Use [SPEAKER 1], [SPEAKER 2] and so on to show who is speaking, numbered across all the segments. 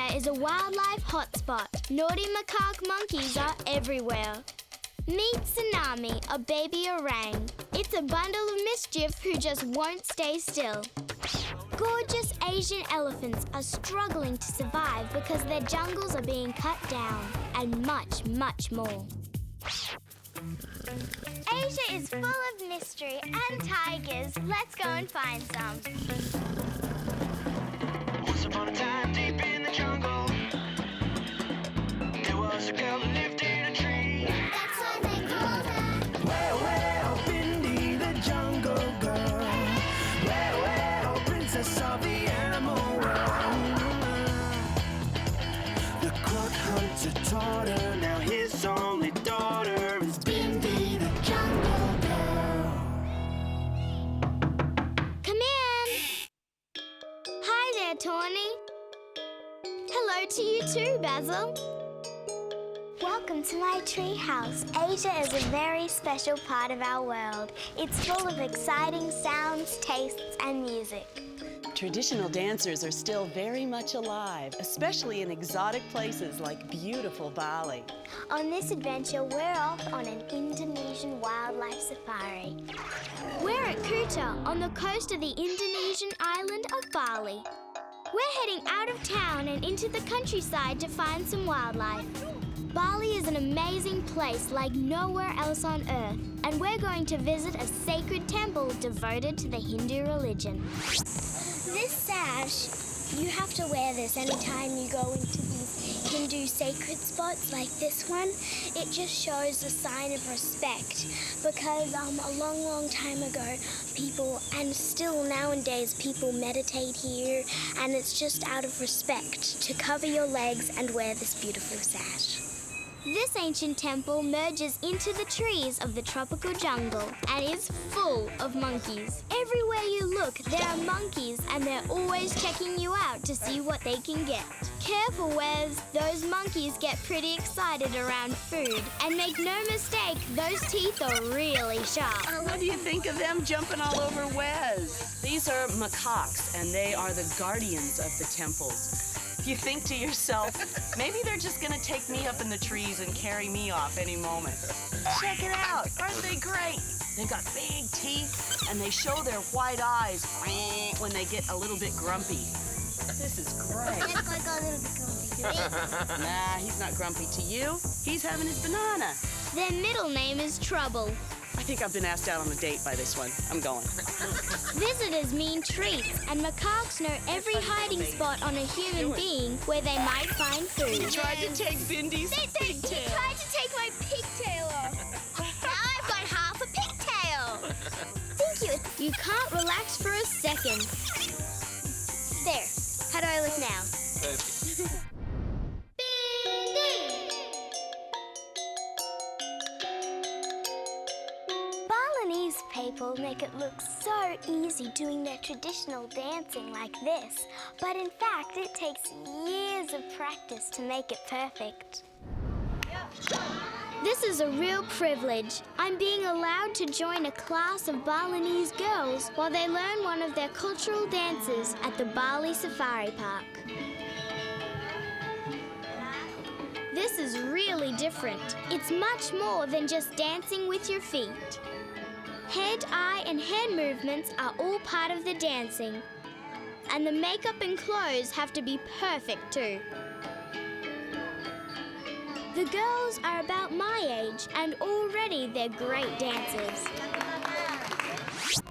[SPEAKER 1] Asia is a wildlife hotspot. Naughty macaque monkeys are everywhere. Meet Tsunami, a baby orang. It's a bundle of mischief who just won't stay still. Gorgeous Asian elephants are struggling to survive because their jungles are being cut down, and much, much more. Asia is full of mystery and tigers. Let's go and find some.
[SPEAKER 2] Once upon a time, deep in the jungle, there was a girl who lived in a tree.
[SPEAKER 1] That's why they call her.
[SPEAKER 2] Well, Bindi, the jungle girl. Well, princess of the animal world. The crook hunter taught her, now his only daughter is Bindi, the jungle girl.
[SPEAKER 1] Come in. Hi there, Tawny. Hello to you too, Basil. Welcome to my treehouse. Asia is a very special part of our world. It's full of exciting sounds, tastes, and music.
[SPEAKER 3] Traditional dancers are still very much alive, especially in exotic places like beautiful Bali.
[SPEAKER 1] On this adventure, we're off on an Indonesian wildlife safari. We're at Kuta, on the coast of the Indonesian island of Bali. We're heading out of town and into the countryside to find some wildlife. Bali is an amazing place like nowhere else on Earth, and we're going to visit a sacred temple devoted to the Hindu religion. This sash, you have to wear this anytime you go into these Hindu sacred spots like this one. It just shows a sign of respect because a long, long time ago, people, and still nowadays, people meditate here, and it's just out of respect to cover your legs and wear this beautiful sash. This ancient temple merges into the trees of the tropical jungle and is full of monkeys. Everywhere you look, there are monkeys and they're always checking you out to see what they can get. Careful, Wes. Those monkeys get pretty excited around food. And make no mistake, those teeth are really sharp.
[SPEAKER 3] What do you think of them jumping all over Wes? These are macaques, and they are the guardians of the temples. You think to yourself, maybe they're just going to take me up in the trees and carry me off any moment. Check it out. Aren't they great? They've got big teeth, and they show their white eyes when they get a little bit grumpy. This is great. Nah, he's not grumpy to you. He's having his banana.
[SPEAKER 1] Their middle name is Trouble.
[SPEAKER 3] I think I've been asked out on a date by this one. I'm going.
[SPEAKER 1] Visitors mean treats, and macaques know every hiding spot on a human being where they might find food.
[SPEAKER 3] You tried to take Bindi's
[SPEAKER 1] He
[SPEAKER 3] pigtail.
[SPEAKER 1] tried to take my pigtail off. Now I've got half a pigtail. Thank you. You can't relax for a second. There. How do I look now? Balinese people make it look so easy doing their traditional dancing like this, but in fact it takes years of practice to make it perfect. This is a real privilege. I'm being allowed to join a class of Balinese girls while they learn one of their cultural dances at the Bali Safari Park. This is really different. It's much more than just dancing with your feet. Head, eye, and hand movements are all part of the dancing. And the makeup and clothes have to be perfect too. The girls are about my age, and already they're great dancers.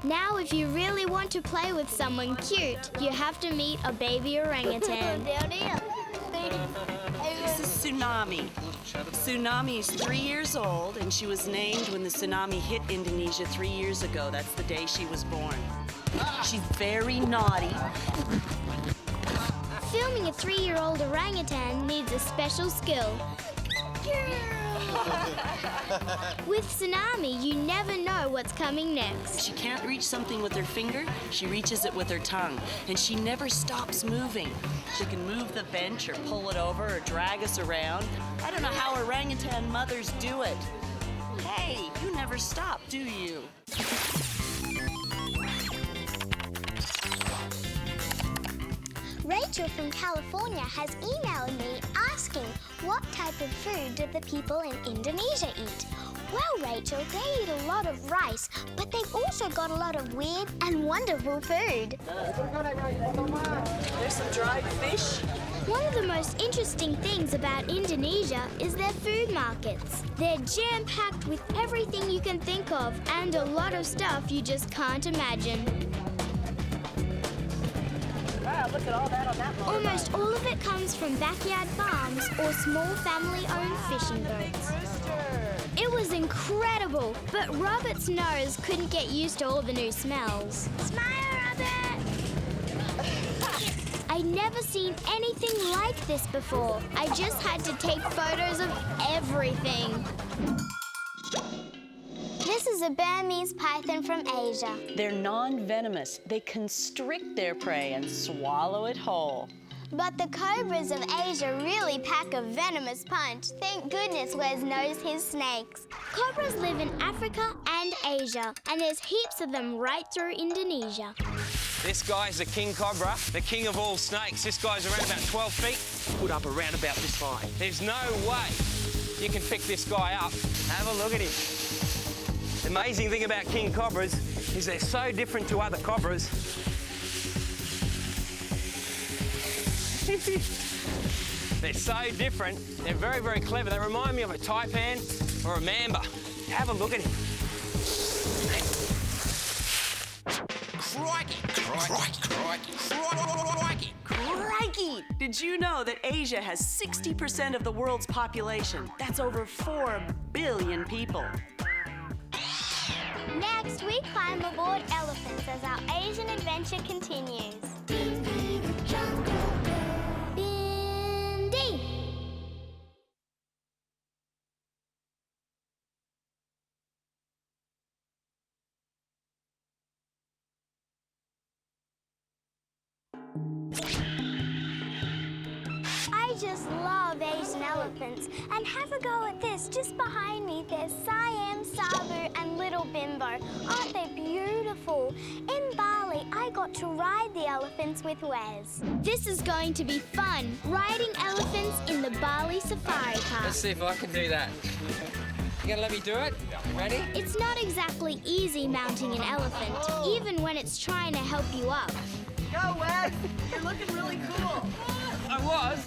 [SPEAKER 1] Now, if you really want to play with someone cute, you have to meet a baby orangutan.
[SPEAKER 3] This is Tsunami. Tsunami is 3 years old, and she was named when the tsunami hit Indonesia 3 years ago. That's the day she was born. She's very naughty.
[SPEAKER 1] Filming a 3-year-old orangutan needs a special skill. With Tsunami, you never know what's coming next.
[SPEAKER 3] She can't reach something with her finger, she reaches it with her tongue, and she never stops moving. She can move the bench or pull it over or drag us around. I don't know how orangutan mothers do it. Hey, you never stop, do you?
[SPEAKER 1] Ray Rachel from California has emailed me asking what type of food do the people in Indonesia eat. Well, Rachel, they eat a lot of rice, but they've also got a lot of weird and wonderful food.
[SPEAKER 3] There's some dried fish.
[SPEAKER 1] One of the most interesting things about Indonesia is their food markets. They're jam-packed with everything you can think of and a lot of stuff you just can't imagine.
[SPEAKER 3] Wow, look at all that on that motorbike.
[SPEAKER 1] Almost all of it comes from backyard farms or small family-owned fishing boats. It was incredible, but Robert's nose couldn't get used to all the new smells. Smile, Robert! I'd never seen anything like this before. I just had to take photos of everything. This is a Burmese python from Asia.
[SPEAKER 3] They're non-venomous. They constrict their prey and swallow it whole.
[SPEAKER 1] But the cobras of Asia really pack a venomous punch. Thank goodness Wes knows his snakes. Cobras live in Africa and Asia, and there's heaps of them right through Indonesia.
[SPEAKER 4] This guy's a king cobra, the king of all snakes. This guy's around about 12 feet, put up around about this high. There's no way you can pick this guy up. Have a look at him. The amazing thing about king cobras is they're so different to other cobras. They're so different. They're very, very clever. They remind me of a taipan or a mamba. Have a look at him.
[SPEAKER 2] Crikey! Crikey! Crikey! Crikey!
[SPEAKER 3] Crikey! Did you know that Asia has 60% of the world's population? That's over 4 billion people.
[SPEAKER 1] Next, we climb aboard elephants as our Asian adventure continues. Bindi! I just love Asian elephants. And have a go at this. Just behind me, there's Siam, Sabu, and little Bimbo. Aren't they beautiful? In Bali, I got to ride the elephants with Wes. This is going to be fun, riding elephants in the Bali Safari Park.
[SPEAKER 5] Let's see if I can do that. You gonna let me do it? Ready?
[SPEAKER 1] It's not exactly easy mounting an elephant, even when it's trying to help you up.
[SPEAKER 3] Go, Wes! You're looking really cool.
[SPEAKER 5] I was.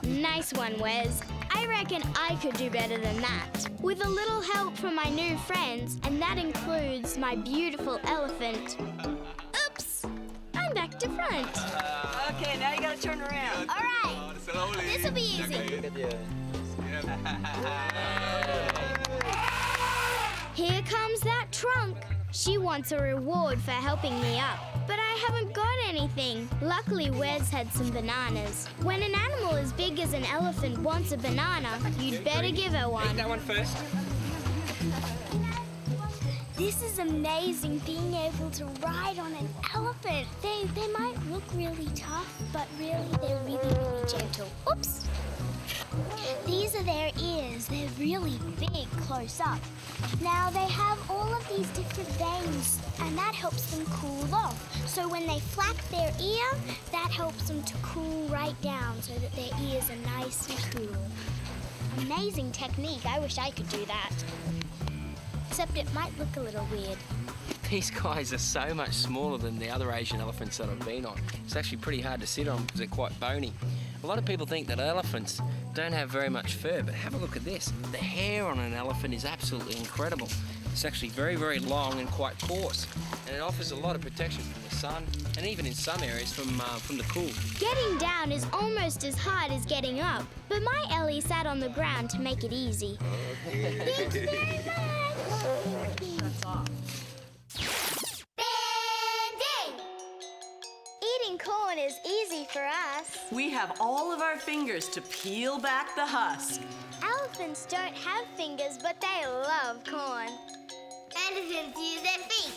[SPEAKER 1] Nice one, Wes. I reckon I could do better than that. With a little help from my new friends, and that includes my beautiful elephant. Oops! I'm back to front.
[SPEAKER 3] Okay, now you gotta turn around.
[SPEAKER 1] All right. This'll be easy. Here comes that trunk. She wants a reward for helping me up. But I haven't got anything. Luckily, Wes had some bananas. When an animal as big as an elephant wants a banana, you'd better give her
[SPEAKER 5] Eat
[SPEAKER 1] one.
[SPEAKER 5] that one first.
[SPEAKER 1] This is amazing, being able to ride on an elephant. They might look really tough, but really they're really, really gentle. Oops! These are their ears. They're really big close up. Now they have all of these different veins, and that helps them cool off. So when they flap their ear, that helps them to cool right down so that their ears are nice and cool. Amazing technique. I wish I could do that. Except it might look a little weird.
[SPEAKER 5] These guys are so much smaller than the other Asian elephants that I've been on. It's actually pretty hard to sit on because they're quite bony. A lot of people think that elephants don't have very much fur, but have a look at this. The hair on an elephant is absolutely incredible. It's actually very, very long and quite coarse, and it offers a lot of protection from the sun and even in some areas from the cool.
[SPEAKER 1] Getting down is almost as hard as getting up, but my Ellie sat on the ground to make it easy. Thanks very much. Bindi! Eating corn is easy for us.
[SPEAKER 3] We have all of our fingers to peel back the husk.
[SPEAKER 1] Elephants don't have fingers, but they love corn. Elephants use their feet.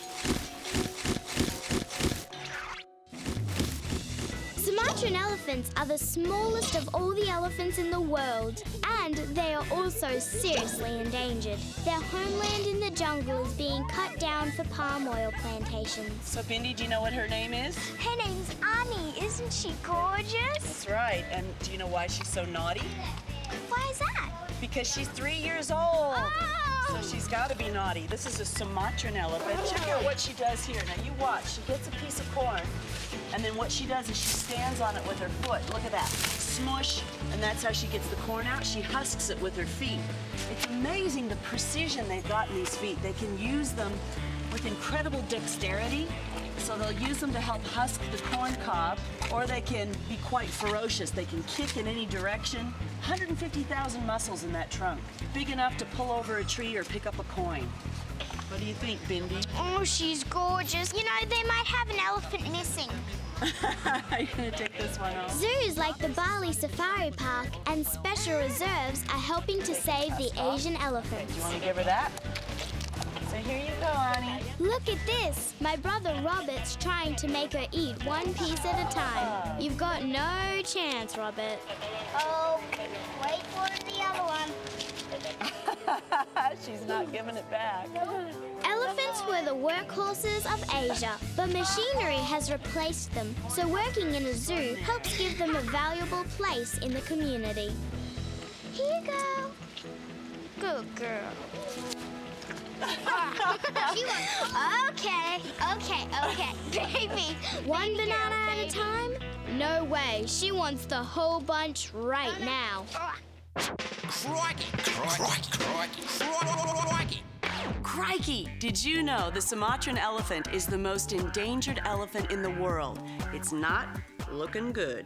[SPEAKER 1] Sumatran Sumatran elephants are the smallest of all the elephants in the world, and they are also seriously endangered. Their homeland in the jungle is being cut down for palm oil plantations.
[SPEAKER 3] So, Bindi, do you know what her name is?
[SPEAKER 1] Her name's Annie. Isn't she gorgeous?
[SPEAKER 3] That's right. And do you know why she's so naughty?
[SPEAKER 1] Why is that?
[SPEAKER 3] Because she's 3 years old.
[SPEAKER 1] Oh!
[SPEAKER 3] So she's got to be naughty. This is a Sumatran elephant. Check out what she does here. Now, you watch. She gets a piece of corn, and then what she does is she stands on it with her foot. Look at that. Smush, and that's how she gets the corn out. She husks it with her feet. It's amazing the precision they've got in these feet. They can use them with incredible dexterity. So they'll use them to help husk the corn cob, or they can be quite ferocious. They can kick in any direction. 150,000 muscles in that trunk. Big enough to pull over a tree or pick up a coin. What do you think, Bindi?
[SPEAKER 1] Oh, she's gorgeous. You know, they might have an elephant missing.
[SPEAKER 3] Are you gonna take this one off?
[SPEAKER 1] Zoos like the Bali Safari Park and special reserves are helping to save the Asian elephants.
[SPEAKER 3] Do you want to give her that? So here you go, Annie.
[SPEAKER 1] Look at this. My brother Robert's trying to make her eat one piece at a time. You've got no chance, Robert. Oh, wait for the other one.
[SPEAKER 3] She's not giving it back.
[SPEAKER 1] Elephants were the workhorses of Asia, but machinery has replaced them, so working in a zoo helps give them a valuable place in the community. Here you go. Good girl. Okay, baby. One banana at a time? No way. She wants the whole bunch right now.
[SPEAKER 2] Crikey, crikey, crikey, crikey.
[SPEAKER 3] Crikey! Did you know the Sumatran elephant is the most endangered elephant in the world? It's not looking good.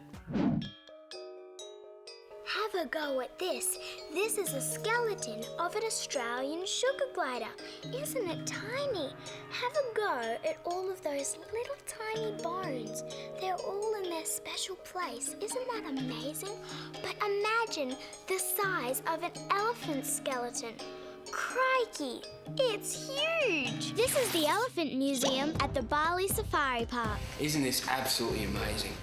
[SPEAKER 1] Have a go at this. This is a skeleton of an Australian sugar glider. Isn't it tiny? Have a go at all of those little tiny bones. They're all in their special place. Isn't that amazing? But imagine the size of an elephant skeleton. Crikey, it's huge! This is the Elephant Museum at the Bali Safari Park.
[SPEAKER 5] Isn't this absolutely amazing?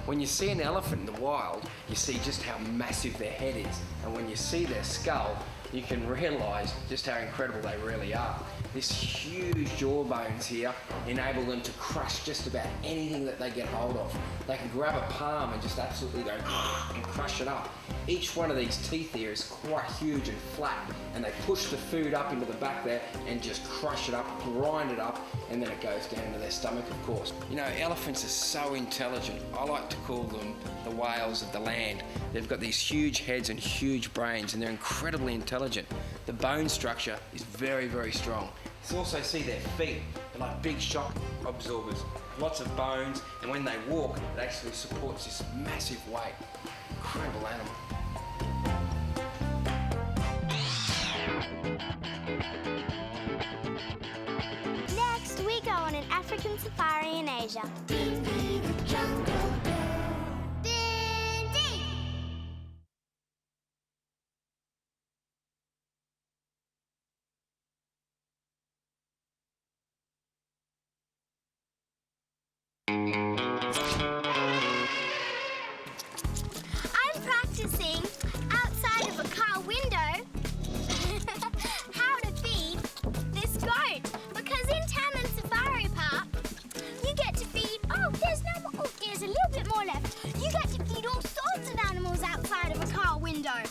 [SPEAKER 5] When you see an elephant in the wild, you see just how massive their head is. And when you see their skull, you can realise just how incredible they really are. This huge jaw bones here enable them to crush just about anything that they get hold of. They can grab a palm and just absolutely go and crush it up. Each one of these teeth here is quite huge and flat, and they push the food up into the back there and just crush it up, grind it up, and then it goes down to their stomach, of course. You know, elephants are so intelligent. I like to call them the whales of the land. They've got these huge heads and huge brains, and they're incredibly intelligent. The bone structure is very, very strong. You also see their feet. They're like big shock absorbers. Lots of bones, and when they walk, it actually supports this massive weight. Incredible animal.
[SPEAKER 1] Next, we go on an African safari in Asia. Bindi the Jungle Girl. Bindi! I'm practicing outside of a car window how to feed this goat, because in Tamman Safari Park you get to feed, there's a little bit more left. You get to feed all sorts of animals outside of a car window.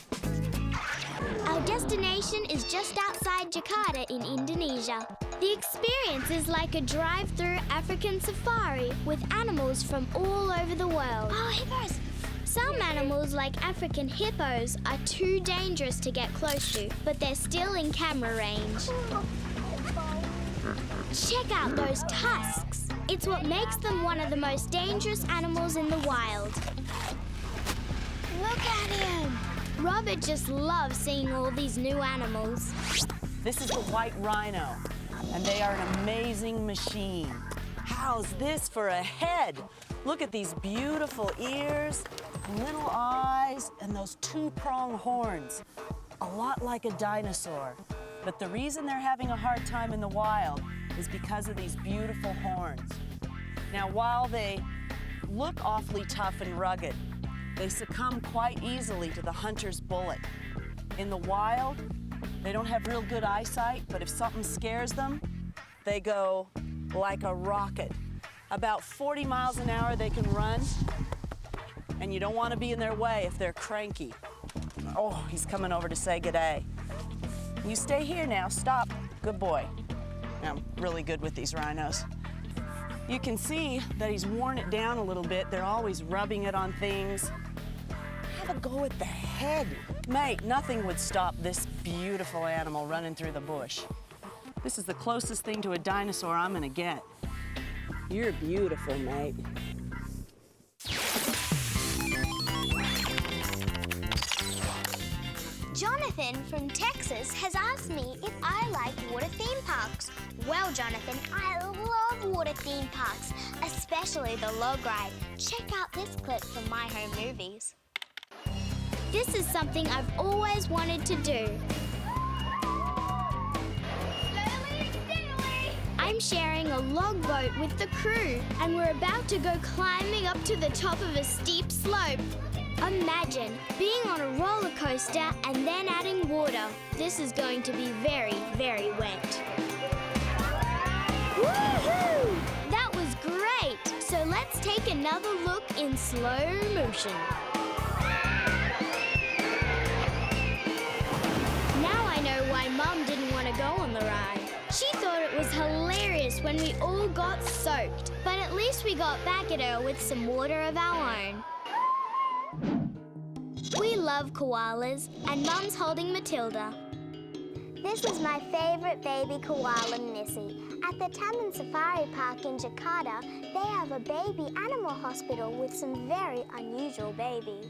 [SPEAKER 1] Our destination is just outside Jakarta in Indonesia. The experience is like a drive-through African safari with animals from all over the world. Oh, hippos! Some animals, like African hippos, are too dangerous to get close to, but they're still in camera range. Check out those tusks. It's what makes them one of the most dangerous animals in the wild. Look at him! Robert just loves seeing all these new animals.
[SPEAKER 3] This is the white rhino, and they are an amazing machine. How's this for a head? Look at these beautiful ears, little eyes, and those two-pronged horns. A lot like a dinosaur. But the reason they're having a hard time in the wild is because of these beautiful horns. Now, while they look awfully tough and rugged. They succumb quite easily to the hunter's bullet. In the wild, they don't have real good eyesight, but if something scares them, they go like a rocket. About 40 miles an hour they can run, and you don't want to be in their way if they're cranky. Oh, he's coming over to say g'day. You stay here now, stop. Good boy. I'm really good with these rhinos. You can see that he's worn it down a little bit. They're always rubbing it on things. Have a go at the head. Mate, nothing would stop this beautiful animal running through the bush. This is the closest thing to a dinosaur I'm gonna get. You're beautiful, mate.
[SPEAKER 1] Jonathan from Texas has asked me if I like water theme parks. Well, Jonathan, I love water theme parks, especially the log ride. Check out this clip from My Home Movies. This is something I've always wanted to do. I'm sharing a log boat with the crew, and we're about to go climbing up to the top of a steep slope. Imagine being on a roller coaster and then adding water. This is going to be very, very wet. Woohoo! That was great! So let's take another look in slow motion. Now I know why Mum didn't want to go on the ride. She thought it was hilarious when we all got soaked, but at least we got back at her with some water of our own. We love koalas, and Mum's holding Matilda. This is my favourite baby koala, Missy. At the Taman Safari Park in Jakarta, they have a baby animal hospital with some very unusual babies.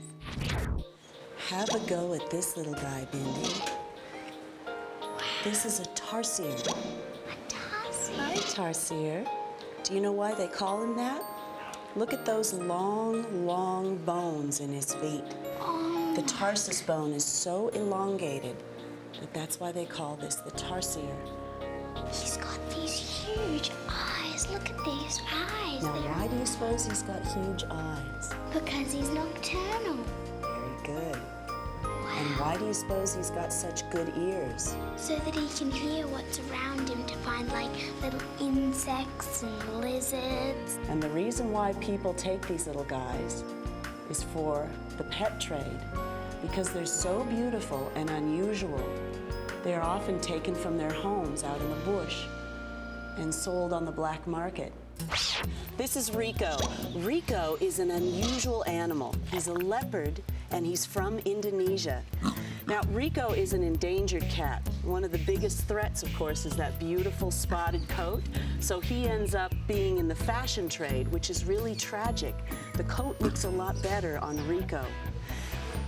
[SPEAKER 6] Have a go at this little guy, Bindi. This is a tarsier.
[SPEAKER 1] A tarsier?
[SPEAKER 6] Hi, tarsier. Do you know why they call him that? Look at those long, long bones in his feet. The tarsus bone is so elongated that that's why they call this the tarsier.
[SPEAKER 1] He's got these huge eyes. Look at these eyes.
[SPEAKER 6] Now, why do you suppose he's got huge eyes?
[SPEAKER 1] Because he's nocturnal.
[SPEAKER 6] Very good. And why do you suppose he's got such good ears?
[SPEAKER 1] So that he can hear what's around him to find, like, little insects and lizards.
[SPEAKER 6] And the reason why people take these little guys is for the pet trade. Because they're so beautiful and unusual, they are often taken from their homes out in the bush and sold on the black market. This is Rico. Rico is an unusual animal. He's a leopard, and he's from Indonesia. Now, Rico is an endangered cat. One of the biggest threats, of course, is that beautiful spotted coat. So he ends up being in the fashion trade, which is really tragic. The coat looks a lot better on Rico.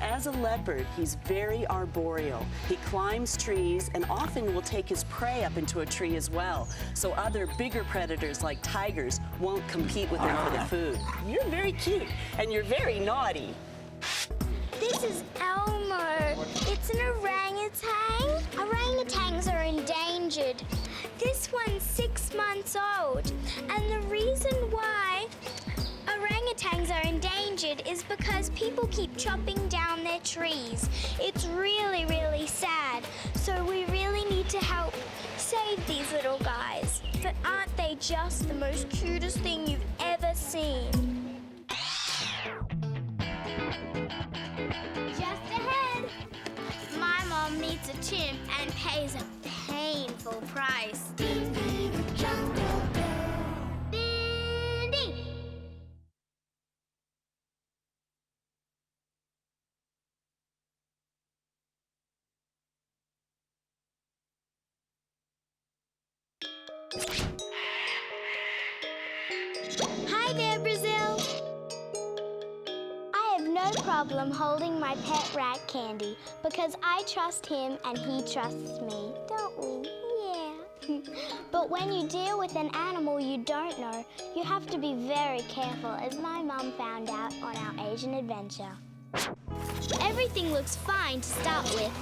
[SPEAKER 6] As a leopard, he's very arboreal. He climbs trees and often will take his prey up into a tree as well, so other bigger predators like tigers won't compete with him for the food. You're very cute, and you're very naughty.
[SPEAKER 1] This is Elmo. It's an orangutan. Orangutans are endangered. This one's 6 months old, and the reason why orangutans are endangered is because people keep chopping down their trees. It's really, really sad. So we really need to help save these little guys. But aren't they just the most cutest thing you've ever seen? Just ahead. My mom meets a chimp and pays a painful price. Bindi the Jungle Girl. Bindi! Hi there, Brazil. I have no problem holding my pet rat Candy because I trust him and he trusts me, don't we? Yeah. But when you deal with an animal you don't know, you have to be very careful, as my mum found out on our Asian adventure. Everything looks fine to start with.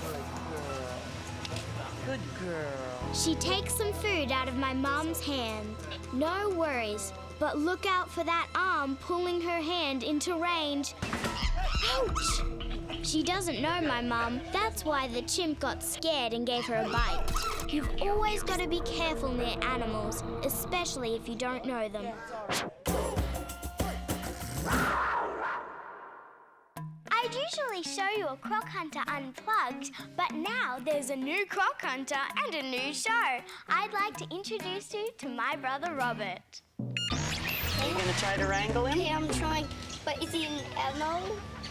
[SPEAKER 3] Good girl.
[SPEAKER 1] She takes some food out of my mom's hand. No worries. But look out for that arm pulling her hand into range. Ouch! She doesn't know my mum. That's why the chimp got scared and gave her a bite. You've always got to be careful near animals, especially if you don't know them. I'd usually show you a croc hunter unplugged, but now there's a new croc hunter and a new show. I'd like to introduce you to my brother Robert.
[SPEAKER 6] Are you going to try to wrangle him?
[SPEAKER 1] Yeah, I'm trying, but is he an animal?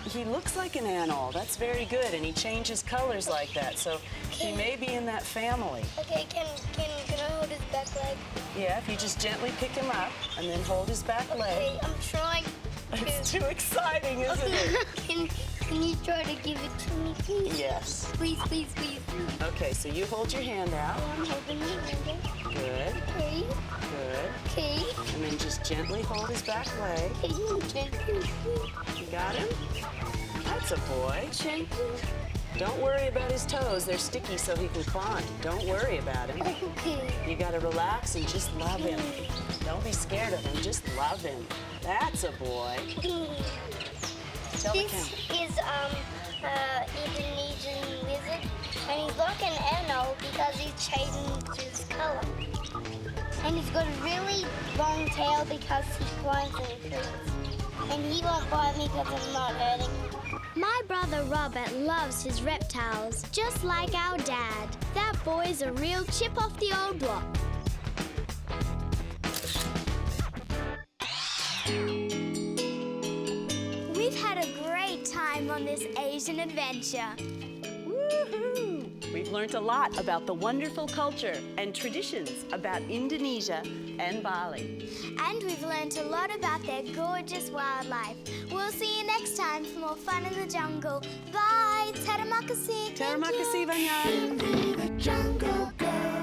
[SPEAKER 6] He looks like an animal. That's very good, and he changes colors like that, so he may be in that family.
[SPEAKER 1] Okay, can I hold his back leg?
[SPEAKER 6] Yeah, if you just gently pick him up and then hold his back leg.
[SPEAKER 1] Okay, I'm trying.
[SPEAKER 6] It's too exciting, isn't it?
[SPEAKER 1] Can you try to give it to me, please?
[SPEAKER 6] Yes.
[SPEAKER 1] Please, please, please.
[SPEAKER 6] Okay, so you hold your hand out.
[SPEAKER 1] I'm holding your hand.
[SPEAKER 6] Good,
[SPEAKER 1] Okay,
[SPEAKER 6] good.
[SPEAKER 1] okay.
[SPEAKER 6] And then just gently hold his back leg. You got him? That's a boy. Don't worry about his toes. They're sticky so he can climb. Don't worry about him.
[SPEAKER 1] Okay.
[SPEAKER 6] You gotta relax and just love him. Don't be scared of him, just love him. That's a boy. Tell the
[SPEAKER 1] This
[SPEAKER 6] camera.
[SPEAKER 1] is Indonesian lizard, and he's like an animal because he's changing his color. And he's got a really long tail because he climbs in trees. And he won't bite me because I'm not hurting him. My brother Robert loves his reptiles, just like our dad. That boy's a real chip off the old block. We've had a great time on this Asian adventure.
[SPEAKER 6] Woohoo! We've learned a lot about the wonderful culture and traditions about Indonesia and Bali.
[SPEAKER 1] And we've learned a lot about their gorgeous wildlife. We'll see you next time for more fun in the jungle. Bye! Terima kasih.
[SPEAKER 6] Terima
[SPEAKER 1] Thank you.
[SPEAKER 6] kasih banyak.
[SPEAKER 2] Bindi the Jungle Girl.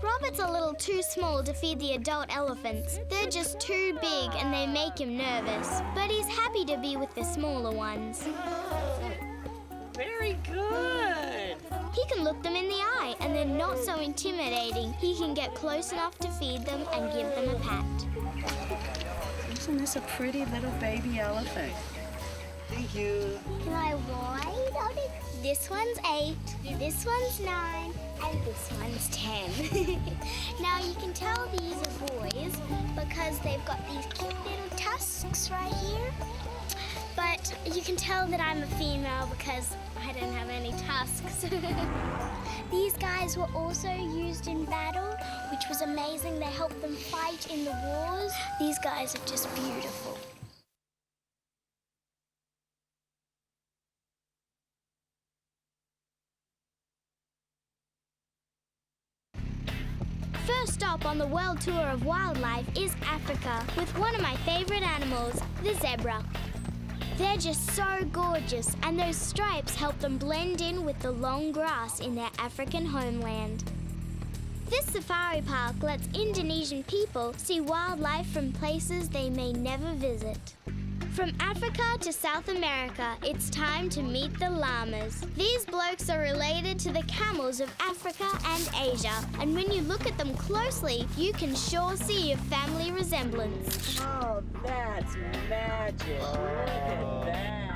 [SPEAKER 1] Robert's a little too small to feed the adult elephants. They're just too big and they make him nervous. But he's happy to be with the smaller ones.
[SPEAKER 6] Very good.
[SPEAKER 1] He can look them in the eye and they're not so intimidating. He can get close enough to feed them and give them a pat.
[SPEAKER 6] Isn't this a pretty little baby elephant? Thank you.
[SPEAKER 1] Can I wide on it? This one's 8, this one's 9, and this one's 10. Now you can tell these are boys because they've got these cute little tusks right here. But you can tell that I'm a female because I don't have any tusks. These guys were also used in battle, which was amazing. They helped them fight in the wars. These guys are just beautiful. First stop on the world tour of wildlife is Africa, with one of my favorite animals, the zebra. They're just so gorgeous, and those stripes help them blend in with the long grass in their African homeland. This safari park lets Indonesian people see wildlife from places they may never visit. From Africa to South America, it's time to meet the llamas. These blokes are related to the camels of Africa and Asia, and when you look at them closely, you can sure see a family resemblance.
[SPEAKER 6] Oh, that's magic. Look at that.